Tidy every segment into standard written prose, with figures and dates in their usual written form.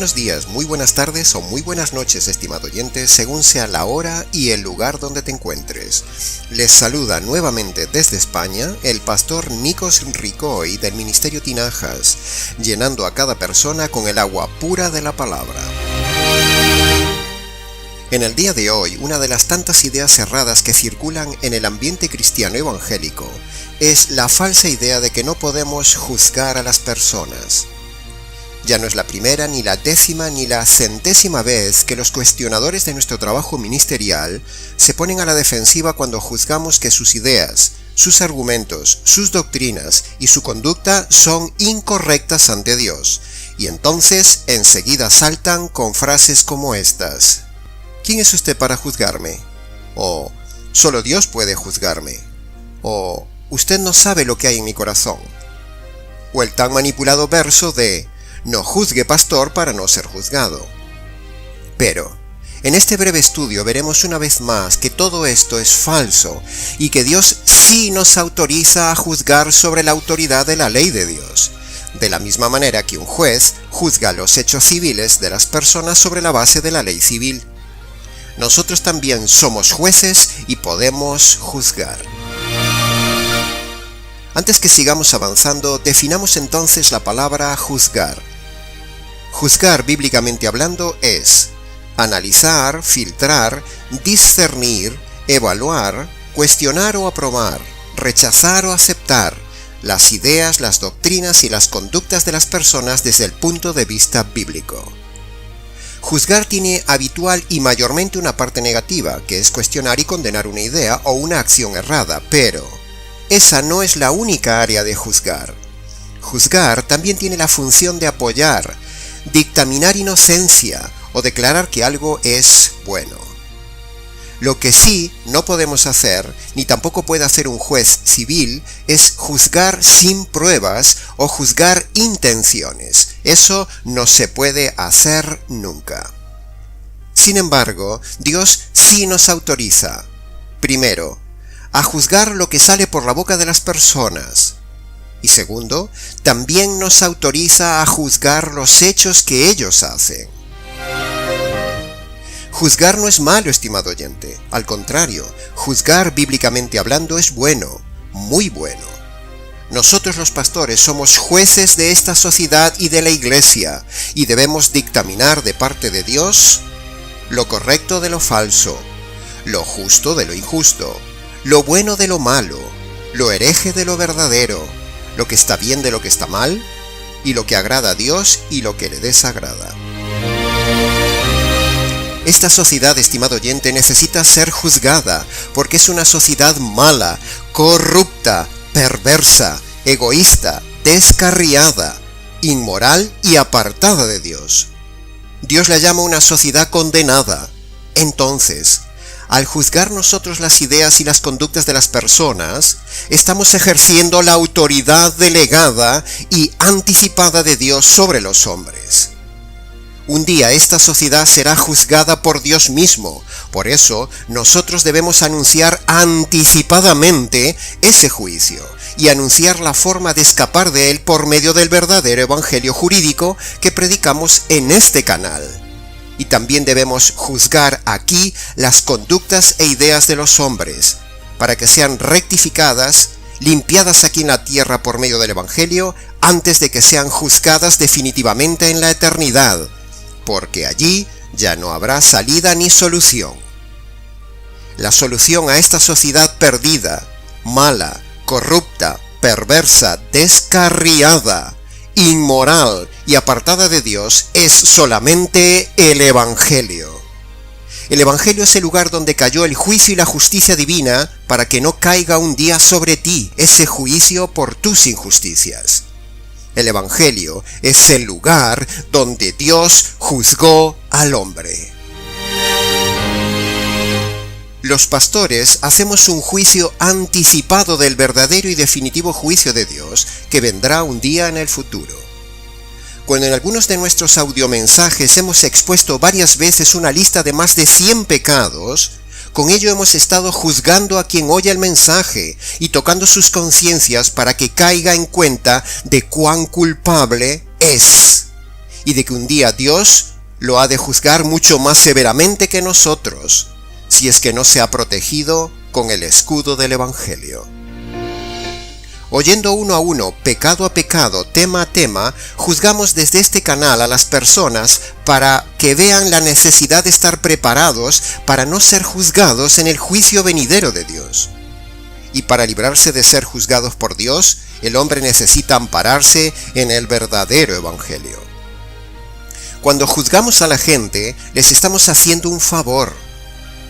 buenos días, muy buenas tardes o muy buenas noches, estimado oyente, según sea la hora y el lugar donde te encuentres. Les saluda nuevamente desde España el pastor Nikos Ricoy del Ministerio Tinajas, llenando a cada persona con el agua pura de la palabra. En el día de hoy, una de las tantas ideas erradas que circulan en el ambiente cristiano evangélico es la falsa idea de que no podemos juzgar a las personas. Ya no es la primera, ni la décima, ni la centésima vez que los cuestionadores de nuestro trabajo ministerial se ponen a la defensiva cuando juzgamos que sus ideas, sus argumentos, sus doctrinas y su conducta son incorrectas ante Dios, y entonces enseguida saltan con frases como estas: ¿quién es usted para juzgarme? O solo Dios puede juzgarme. O usted no sabe lo que hay en mi corazón. O el tan manipulado verso de no juzgue, pastor, para no ser juzgado. Pero en este breve estudio veremos una vez más que todo esto es falso y que Dios sí nos autoriza a juzgar sobre la autoridad de la ley de Dios, de la misma manera que un juez juzga los hechos civiles de las personas sobre la base de la ley civil. Nosotros también somos jueces y podemos juzgar. Antes que sigamos avanzando, definamos entonces la palabra juzgar. Juzgar, bíblicamente hablando, es analizar, filtrar, discernir, evaluar, cuestionar o aprobar, rechazar o aceptar las ideas, las doctrinas y las conductas de las personas desde el punto de vista bíblico. Juzgar tiene habitual y mayormente una parte negativa, que es cuestionar y condenar una idea o una acción errada, pero esa no es la única área de juzgar. Juzgar también tiene la función de apoyar, dictaminar inocencia o declarar que algo es bueno. Lo que sí no podemos hacer, ni tampoco puede hacer un juez civil, es juzgar sin pruebas o juzgar intenciones. Eso no se puede hacer nunca. Sin embargo, Dios sí nos autoriza, primero, a juzgar lo que sale por la boca de las personas. Y segundo, también nos autoriza a juzgar los hechos que ellos hacen. Juzgar no es malo, estimado oyente. Al contrario, juzgar bíblicamente hablando es bueno, muy bueno. Nosotros los pastores somos jueces de esta sociedad y de la iglesia, y debemos dictaminar de parte de Dios lo correcto de lo falso, lo justo de lo injusto, lo bueno de lo malo, lo hereje de lo verdadero, lo que está bien de lo que está mal, y lo que agrada a Dios y lo que le desagrada. Esta sociedad, estimado oyente, necesita ser juzgada, porque es una sociedad mala, corrupta, perversa, egoísta, descarriada, inmoral y apartada de Dios. Dios la llama una sociedad condenada. Entonces, al juzgar nosotros las ideas y las conductas de las personas, estamos ejerciendo la autoridad delegada y anticipada de Dios sobre los hombres. Un día esta sociedad será juzgada por Dios mismo. Por eso, nosotros debemos anunciar anticipadamente ese juicio y anunciar la forma de escapar de él por medio del verdadero evangelio jurídico que predicamos en este canal. Y también debemos juzgar aquí las conductas e ideas de los hombres, para que sean rectificadas, limpiadas aquí en la tierra por medio del evangelio, antes de que sean juzgadas definitivamente en la eternidad, porque allí ya no habrá salida ni solución. La solución a esta sociedad perdida, mala, corrupta, perversa, descarriada, inmoral y apartada de Dios es solamente el Evangelio. El Evangelio es el lugar donde cayó el juicio y la justicia divina para que no caiga un día sobre ti ese juicio por tus injusticias. El Evangelio es el lugar donde Dios juzgó al hombre. Los pastores hacemos un juicio anticipado del verdadero y definitivo juicio de Dios que vendrá un día en el futuro. Cuando en algunos de nuestros audiomensajes hemos expuesto varias veces una lista de más de 100 pecados, con ello hemos estado juzgando a quien oye el mensaje y tocando sus conciencias para que caiga en cuenta de cuán culpable es. y de que un día Dios lo ha de juzgar mucho más severamente que nosotros, si es que no se ha protegido con el escudo del Evangelio. Oyendo uno a uno, pecado a pecado, tema a tema, juzgamos desde este canal a las personas para que vean la necesidad de estar preparados para no ser juzgados en el juicio venidero de Dios. Y para librarse de ser juzgados por Dios, el hombre necesita ampararse en el verdadero Evangelio. Cuando juzgamos a la gente, les estamos haciendo un favor.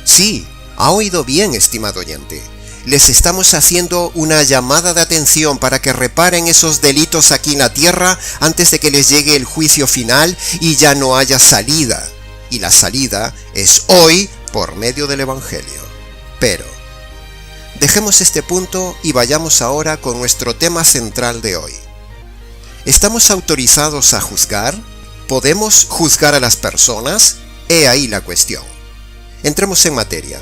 Sí, ha oído bien, estimado oyente. Les estamos haciendo una llamada de atención para que reparen esos delitos aquí en la tierra antes de que les llegue el juicio final y ya no haya salida. Y la salida es hoy por medio del Evangelio. Pero dejemos este punto y vayamos ahora con nuestro tema central de hoy. ¿Estamos autorizados a juzgar? ¿Podemos juzgar a las personas? He ahí la cuestión. Entremos en materia.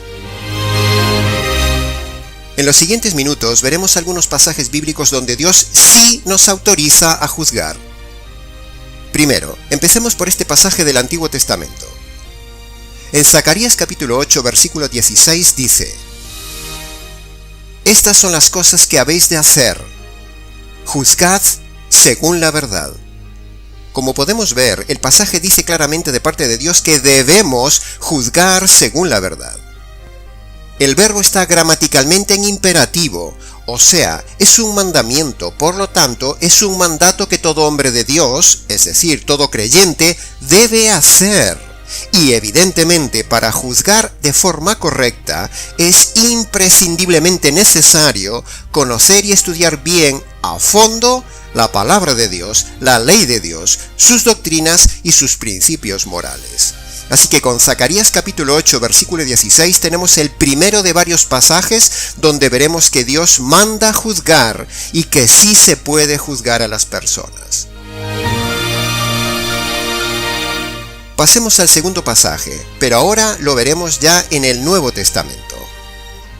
En los siguientes minutos veremos algunos pasajes bíblicos donde Dios sí nos autoriza a juzgar. Primero, empecemos por este pasaje del Antiguo Testamento. En Zacarías capítulo 8, versículo 16 dice: Estas son las cosas que habéis de hacer. Juzgad según la verdad. Como podemos ver, el pasaje dice claramente de parte de Dios que debemos juzgar según la verdad. El verbo está gramaticalmente en imperativo, o sea, es un mandamiento, por lo tanto, es un mandato que todo hombre de Dios, es decir, todo creyente, debe hacer. Y evidentemente, para juzgar de forma correcta, es imprescindiblemente necesario conocer y estudiar bien a fondo la palabra de Dios, la ley de Dios, sus doctrinas y sus principios morales. Así que con Zacarías capítulo 8, versículo 16 tenemos el primero de varios pasajes donde veremos que Dios manda juzgar y que sí se puede juzgar a las personas. Pasemos al segundo pasaje, pero ahora lo veremos ya en el Nuevo Testamento.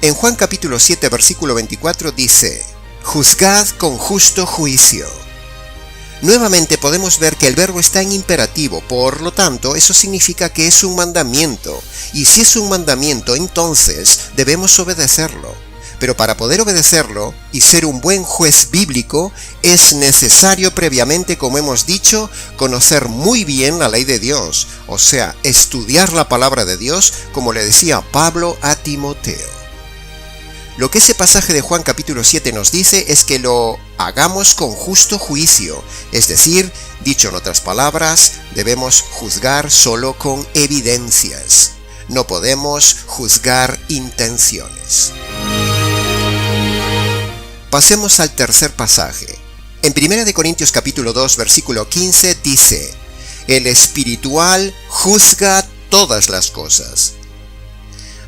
En Juan capítulo 7, versículo 24 dice: Juzgad con justo juicio. Nuevamente podemos ver que el verbo está en imperativo, por lo tanto, eso significa que es un mandamiento, y si es un mandamiento, entonces debemos obedecerlo. Pero para poder obedecerlo y ser un buen juez bíblico, es necesario previamente, como hemos dicho, conocer muy bien la ley de Dios, o sea, estudiar la palabra de Dios, como le decía Pablo a Timoteo. Lo que ese pasaje de Juan capítulo 7 nos dice es que lo hagamos con justo juicio, es decir, dicho en otras palabras, debemos juzgar solo con evidencias. No podemos juzgar intenciones. Pasemos al tercer pasaje. En 1 Corintios capítulo 2, versículo 15 dice: El espiritual juzga todas las cosas.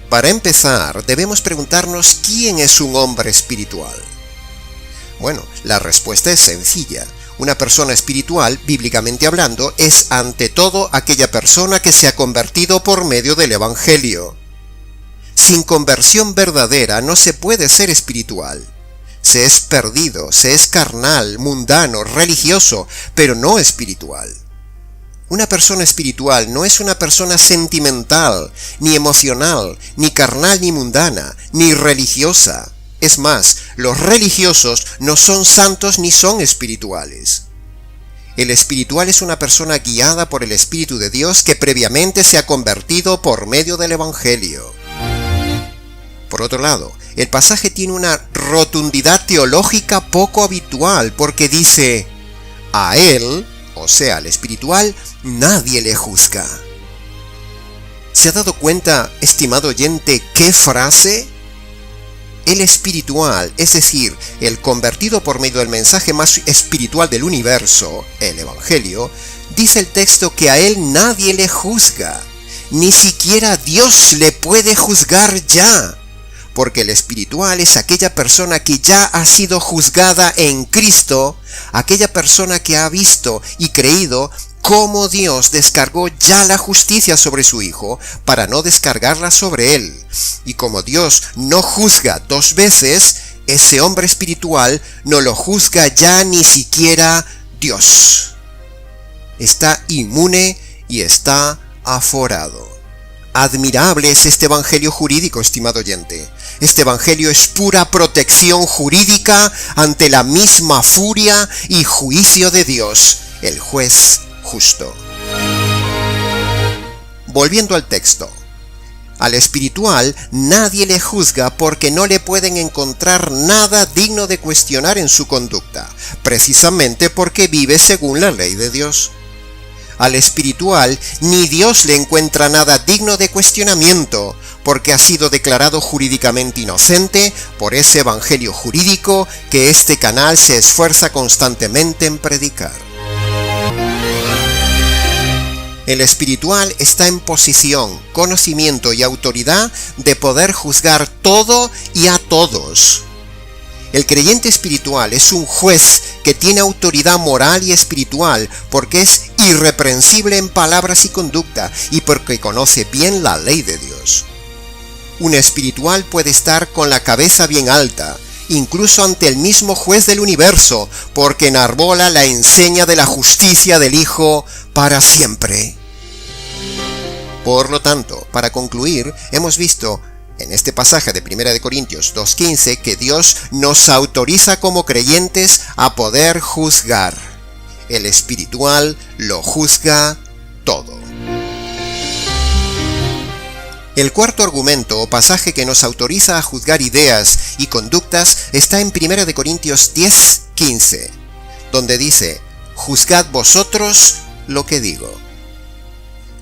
Para empezar, debemos preguntarnos ¿quién es un hombre espiritual? Bueno, la respuesta es sencilla. Una persona espiritual, bíblicamente hablando, es ante todo aquella persona que se ha convertido por medio del Evangelio. Sin conversión verdadera no se puede ser espiritual. Se es perdido, se es carnal, mundano, religioso, pero no espiritual. Una persona espiritual no es una persona sentimental, ni emocional, ni carnal ni mundana, ni religiosa. Es más, los religiosos no son santos ni son espirituales. El espiritual es una persona guiada por el Espíritu de Dios que previamente se ha convertido por medio del Evangelio. Por otro lado, el pasaje tiene una rotundidad teológica poco habitual porque dice: a él, o sea, al espiritual, nadie le juzga. ¿Se ha dado cuenta, estimado oyente, qué frase? El espiritual, es decir, el convertido por medio del mensaje más espiritual del universo, el Evangelio, dice el texto que a él nadie le juzga. Ni siquiera Dios le puede juzgar ya. Porque el espiritual es aquella persona que ya ha sido juzgada en Cristo, aquella persona que ha visto y creído cómo Dios descargó ya la justicia sobre su Hijo para no descargarla sobre él. Y como Dios no juzga dos veces, ese hombre espiritual no lo juzga ya ni siquiera Dios. está inmune y está aforado. Admirable es este evangelio jurídico, estimado oyente. Este evangelio es pura protección jurídica ante la misma furia y juicio de Dios, el juez justo. Volviendo al texto. Al espiritual nadie le juzga porque no le pueden encontrar nada digno de cuestionar en su conducta, precisamente porque vive según la ley de Dios. Al espiritual ni Dios le encuentra nada digno de cuestionamiento, porque ha sido declarado jurídicamente inocente por ese evangelio jurídico que este canal se esfuerza constantemente en predicar. El espiritual está en posición, conocimiento y autoridad de poder juzgar todo y a todos. El creyente espiritual es un juez que tiene autoridad moral y espiritual porque es irreprensible en palabras y conducta y porque conoce bien la ley de Dios. Un espiritual puede estar con la cabeza bien alta, incluso ante el mismo juez del universo, porque enarbola la enseña de la justicia del Hijo para siempre. Por lo tanto, para concluir, hemos visto en este pasaje de 1 Corintios 2:15 que Dios nos autoriza como creyentes a poder juzgar. El espiritual lo juzga todo. El cuarto argumento o pasaje que nos autoriza a juzgar ideas y conductas está en 1 Corintios 10:15, donde dice: «Juzgad vosotros lo que digo».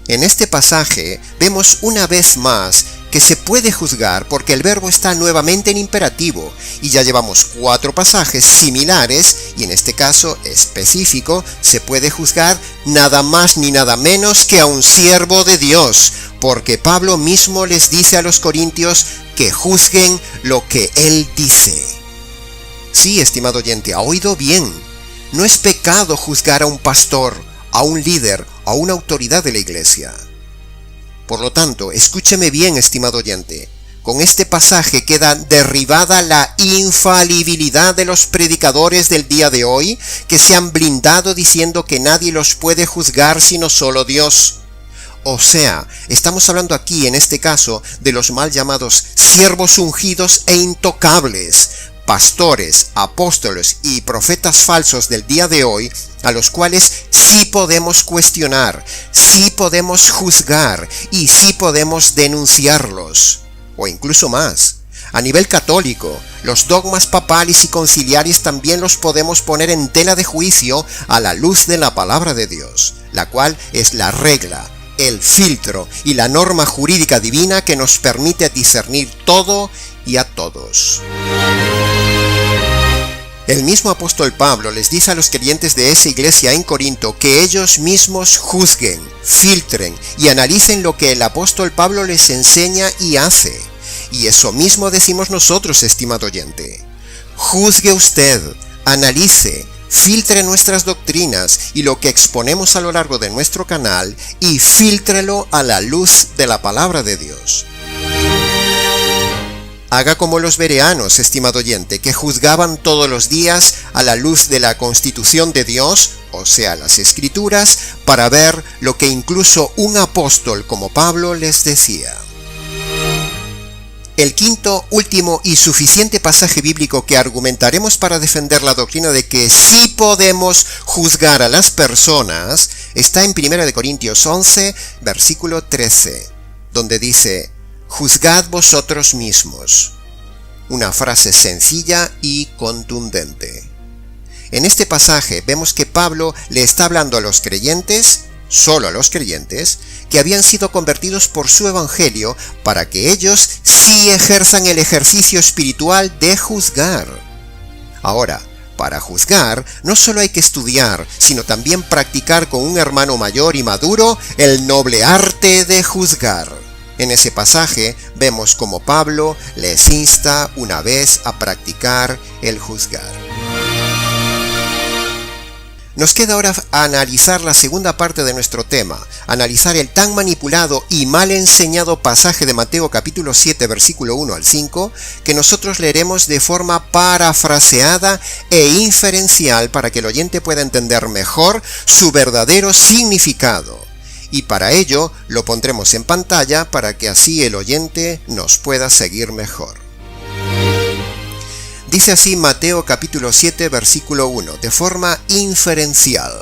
En este pasaje vemos una vez más que se puede juzgar porque el verbo está nuevamente en imperativo, y ya llevamos 4 pasajes similares, y en este caso específico se puede juzgar nada más ni nada menos que a un siervo de Dios, porque Pablo mismo les dice a los corintios que juzguen lo que él dice. Sí, estimado oyente, ha oído bien. No es pecado juzgar a un pastor, a un líder, a una autoridad de la iglesia. Por lo tanto, escúcheme bien, estimado oyente. Con este pasaje queda derribada la infalibilidad de los predicadores del día de hoy, que se han blindado diciendo que nadie los puede juzgar sino solo Dios. O sea, estamos hablando aquí en este caso de los mal llamados siervos ungidos e intocables, pastores, apóstoles y profetas falsos del día de hoy, a los cuales sí podemos cuestionar, sí podemos juzgar y sí podemos denunciarlos, o incluso más. A nivel católico, los dogmas papales y conciliares también los podemos poner en tela de juicio a la luz de la palabra de Dios, la cual es la regla, el filtro y la norma jurídica divina que nos permite discernir todo y a todos. El mismo apóstol Pablo les dice a los creyentes de esa iglesia en Corinto que ellos mismos juzguen, filtren y analicen lo que el apóstol Pablo les enseña y hace. Y eso mismo decimos nosotros, estimado oyente. Juzgue usted, analice, filtre nuestras doctrinas y lo que exponemos a lo largo de nuestro canal y fíltrelo a la luz de la palabra de Dios. Haga como los bereanos, estimado oyente, que juzgaban todos los días a la luz de la Constitución de Dios, o sea, las Escrituras, para ver lo que incluso un apóstol como Pablo les decía. El quinto, último y suficiente pasaje bíblico que argumentaremos para defender la doctrina de que sí podemos juzgar a las personas está en 1 Corintios 11, versículo 13, donde dice: «Juzgad vosotros mismos». Una frase sencilla y contundente. En este pasaje vemos que Pablo le está hablando a los creyentes, solo a los creyentes, que habían sido convertidos por su evangelio para que ellos sí ejerzan el ejercicio espiritual de juzgar. Ahora, para juzgar, no solo hay que estudiar, sino también practicar con un hermano mayor y maduro el noble arte de juzgar. En ese pasaje vemos cómo Pablo les insta una vez a practicar el juzgar. Nos queda ahora analizar la segunda parte de nuestro tema, analizar el tan manipulado y mal enseñado pasaje de Mateo capítulo 7 versículo 1 al 5, que nosotros leeremos de forma parafraseada e inferencial para que el oyente pueda entender mejor su verdadero significado. Y para ello lo pondremos en pantalla para que así el oyente nos pueda seguir mejor. Dice así Mateo capítulo 7 versículo 1, de forma inferencial: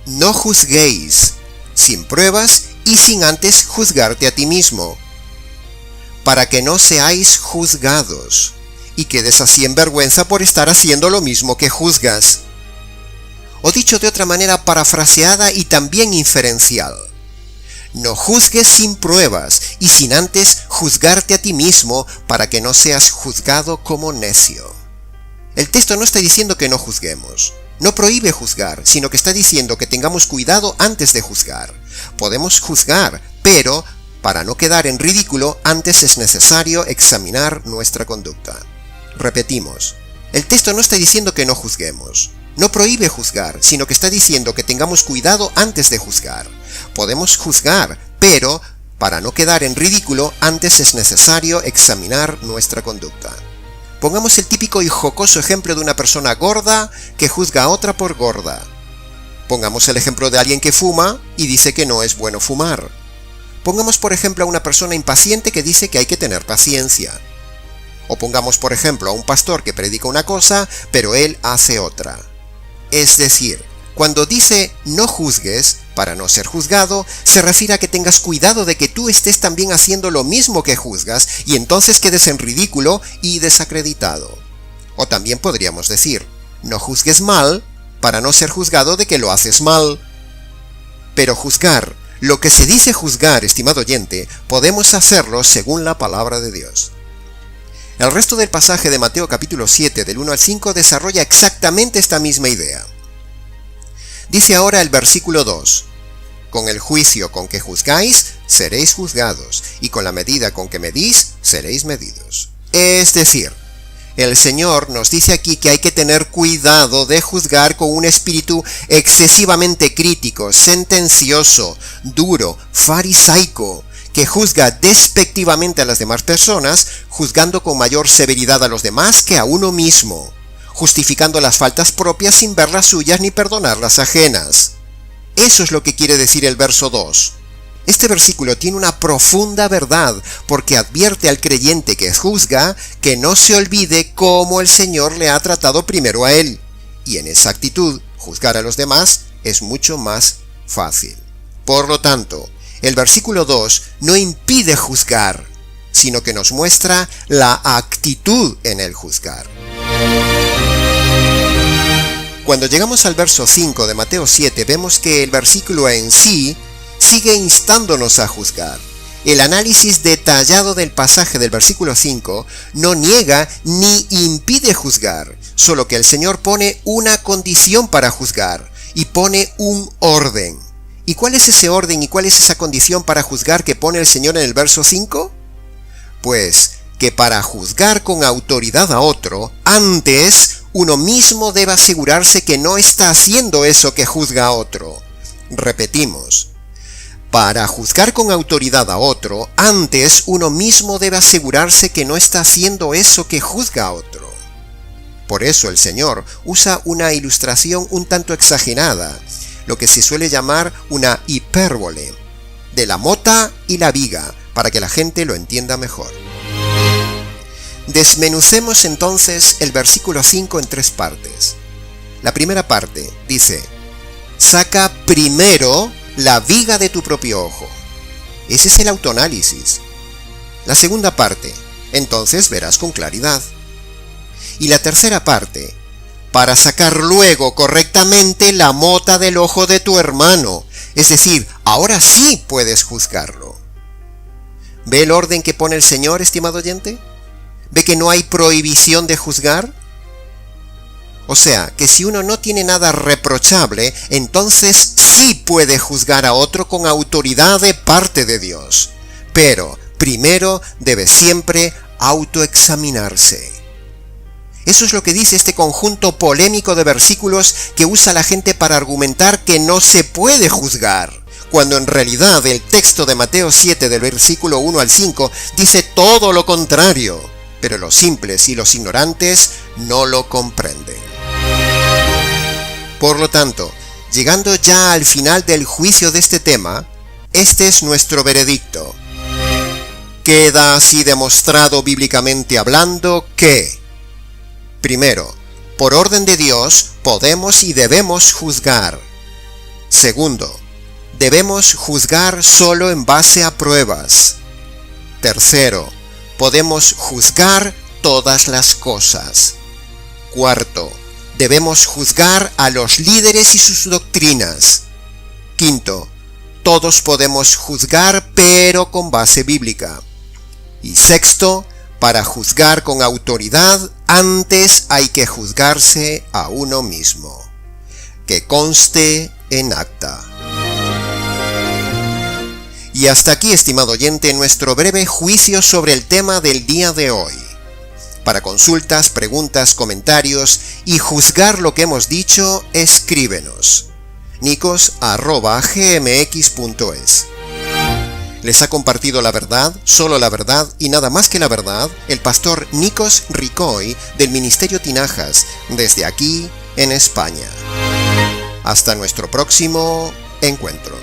No juzguéis sin pruebas y sin antes juzgarte a ti mismo, para que no seáis juzgados y quedes así en vergüenza por estar haciendo lo mismo que juzgas. O dicho de otra manera parafraseada y también inferencial: No juzgues sin pruebas y sin antes juzgarte a ti mismo para que no seas juzgado como necio. El texto no está diciendo que no juzguemos. No prohíbe juzgar, sino que está diciendo que tengamos cuidado antes de juzgar. Podemos juzgar, pero para no quedar en ridículo, antes es necesario examinar nuestra conducta. Repetimos, el texto no está diciendo que no juzguemos. No prohíbe juzgar, sino que está diciendo que tengamos cuidado antes de juzgar. Podemos juzgar, pero para no quedar en ridículo, antes es necesario examinar nuestra conducta. Pongamos el típico y jocoso ejemplo de una persona gorda que juzga a otra por gorda. Pongamos el ejemplo de alguien que fuma y dice que no es bueno fumar. Pongamos por ejemplo a una persona impaciente que dice que hay que tener paciencia. O pongamos por ejemplo a un pastor que predica una cosa, pero él hace otra. Es decir, cuando dice no juzgues para no ser juzgado, se refiere a que tengas cuidado de que tú estés también haciendo lo mismo que juzgas y entonces quedes en ridículo y desacreditado. O también podríamos decir, no juzgues mal para no ser juzgado de que lo haces mal. Pero juzgar, lo que se dice juzgar, estimado oyente, podemos hacerlo según la palabra de Dios. El resto del pasaje de Mateo capítulo 7 del 1 al 5 desarrolla exactamente esta misma idea. Dice ahora el versículo 2: Con el juicio con que juzgáis, seréis juzgados, y con la medida con que medís, seréis medidos. Es decir, el Señor nos dice aquí que hay que tener cuidado de juzgar con un espíritu excesivamente crítico, sentencioso, duro, farisaico, que juzga despectivamente a las demás personas, juzgando con mayor severidad a los demás que a uno mismo, justificando las faltas propias sin ver las suyas ni perdonar las ajenas. Eso es lo que quiere decir el verso 2. Este versículo tiene una profunda verdad, porque advierte al creyente que juzga que no se olvide cómo el Señor le ha tratado primero a él, y en esa actitud, juzgar a los demás es mucho más fácil. Por lo tanto, el versículo 2 no impide juzgar, sino que nos muestra la actitud en el juzgar. Cuando llegamos al verso 5 de Mateo 7, vemos que el versículo en sí sigue instándonos a juzgar. El análisis detallado del pasaje del versículo 5 no niega ni impide juzgar, solo que el Señor pone una condición para juzgar y pone un orden. ¿Y cuál es ese orden y cuál es esa condición para juzgar que pone el Señor en el verso 5? Pues que para juzgar con autoridad a otro, antes uno mismo debe asegurarse que no está haciendo eso que juzga a otro. Repetimos, para juzgar con autoridad a otro, antes uno mismo debe asegurarse que no está haciendo eso que juzga a otro. Por eso el Señor usa una ilustración un tanto exagerada, lo que se suele llamar una hipérbole, de la mota y la viga, para que la gente lo entienda mejor. Desmenucemos entonces el versículo 5 en 3 partes. La primera parte dice: saca primero la viga de tu propio ojo. Ese es el autoanálisis. La segunda parte: entonces verás con claridad. Y la tercera parte: para sacar luego correctamente la mota del ojo de tu hermano. Es decir, ahora sí puedes juzgarlo. ¿Ve el orden que pone el Señor, estimado oyente? ¿Ve que no hay prohibición de juzgar? O sea, que si uno no tiene nada reprochable, entonces sí puede juzgar a otro con autoridad de parte de Dios. Pero primero debe siempre autoexaminarse. Eso es lo que dice este conjunto polémico de versículos que usa la gente para argumentar que no se puede juzgar, cuando en realidad el texto de Mateo 7 del versículo 1 al 5 dice todo lo contrario, pero los simples y los ignorantes no lo comprenden. Por lo tanto, llegando ya al final del juicio de este tema, este es nuestro veredicto. Queda así demostrado bíblicamente hablando que, primero, por orden de Dios podemos y debemos juzgar. Segundo, debemos juzgar solo en base a pruebas. Tercero, podemos juzgar todas las cosas. Cuarto, debemos juzgar a los líderes y sus doctrinas. Quinto, todos podemos juzgar pero con base bíblica. Y sexto, para juzgar con autoridad, antes hay que juzgarse a uno mismo. Que conste en acta. Y hasta aquí, estimado oyente, nuestro breve juicio sobre el tema del día de hoy. Para consultas, preguntas, comentarios y juzgar lo que hemos dicho, escríbenos. nicos@gmx.es. Les ha compartido la verdad, solo la verdad y nada más que la verdad, el pastor Nikos Ricoy del Ministerio Tinajas, desde aquí en España. Hasta nuestro próximo encuentro.